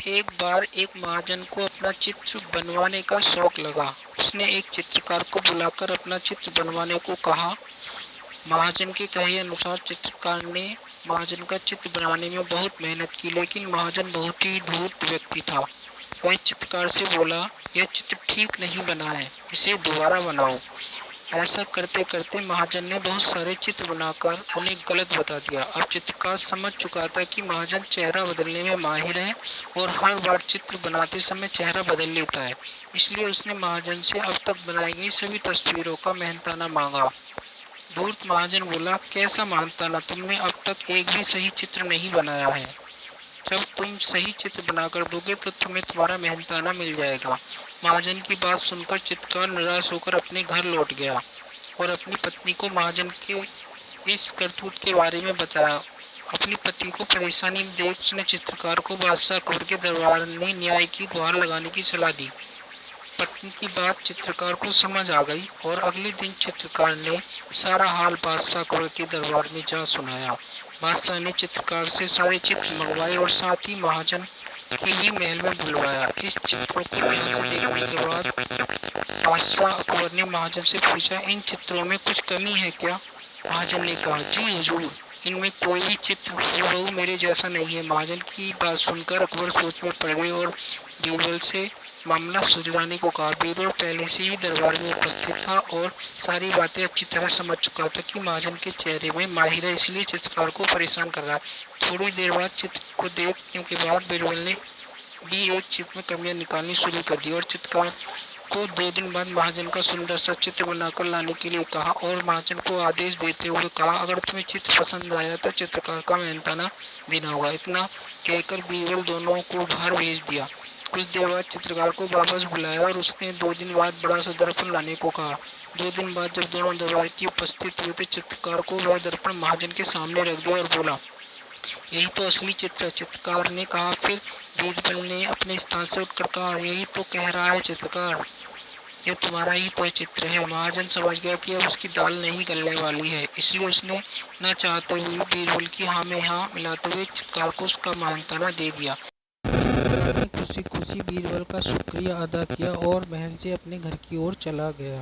एक बार एक महाजन को अपना चित्र बनवाने का शौक लगा। उसने एक चित्रकार को बुलाकर अपना चित्र बनवाने को कहा। महाजन के कहे अनुसार चित्रकार ने महाजन का चित्र बनाने में बहुत मेहनत की, लेकिन महाजन बहुत ही धूर्त व्यक्ति था। वह चित्रकार से बोला, यह चित्र ठीक नहीं बना है, इसे दोबारा बनाओ। ऐसा करते करते महाजन ने बहुत सारे चित्र बनाकर उन्हें गलत बता दिया। अब चित्रकार समझ चुका था कि महाजन चेहरा बदलने में माहिर है और हर बार चित्र बनाते समय चेहरा बदल लेता है। इसलिए उसने महाजन से अब तक बनाई गई सभी तस्वीरों का मेहनताना मांगा। धूर्त महाजन बोला, कैसा मेहनताना? तुमने अब तक एक भी सही चित्र नहीं बनाया है। जब तुम सही चित्र बनाकर दोगे तो तुम्हें तुम्हारा मेहनताना मिल जाएगा। महाजन की बात सुनकर चित्रकार निराश होकर अपने घर लौट गया और अपनी पत्नी को महाजन के इस करतूत के बारे में बताया। अपनी पति को परेशानी में देख उसने चित्रकार को बादशाह अकबर के दरबार में न्याय की गुहार लगाने की सलाह दी। पत्नी की बात चित्रकार को समझ आ गई और अगले दिन चित्रकार ने सारा हाल बादशाह अकबर के दरबार में जा सुनाया। बादशाह ने चित्रकार से सारे चित्र मंगवाए और साथ ही महाजन के भी महल में बुलवाया। इस चित्रों को ध्यान से देखने के बाद बादशाह अकबर ने महाजन से पूछा, इन चित्रों में कुछ कमी है क्या? महाजन ने कहा, जी हुजूर, इनमें कोई भी चित्र हूबहू मेरे जैसा नहीं है। महाजन की बात सुनकर अकबर सोच में पड़ गए और बीरबल से मामला सुलझाने को कहा। बीरबल पहले से ही दरबार में उपस्थित था और सारी बातें अच्छी तरह समझ चुका था कि महाजन के चेहरे में माहिर है, इसलिए चित्रकार को परेशान कर रहा है। थोड़ी देर बाद चित्र को देखने के बाद बीरबल ने भी एक चित्र में कमियां निकालनी शुरू कर दी और चित्रकार को 2 दिन बाद महाजन का सुंदर सा चित्र बनाकर लाने के लिए कहा और महाजन को आदेश देते हुए कहा, अगर तुम्हें चित्र पसंद आया तो चित्रकार का मेहनताना देना होगा। इतना कहकर बीरबल दोनों को बाहर भेज दिया। कुछ देर बाद चित्रकार को वापस बुलाया और उसने 2 दिन बाद बड़ा सा दर्पण लाने को कहा। 2 दिन बाद जब दोनों दरबार की उपस्थित हुए तो चित्रकार को वह दर्पण महाजन के सामने रख दिया और बोला, यही तो असली चित्र है। चित्रकार ने कहा। फिर बीरबल ने अपने स्थान से उठकर कहा, यही तो कह रहा है चित्रकार, ये तुम्हारा ही तो चित्र है। महाजन समझ गया कि अब उसकी दाल नहीं गलने वाली है, इसलिए उसने न चाहते हुए बीरबल की हाँ में हाँ मिलाते हुए चित्रकार को उसका मेहनताना दे दिया। खुशी खुशी बीरबल का शुक्रिया अदा किया और महल से अपने घर की ओर चला गया।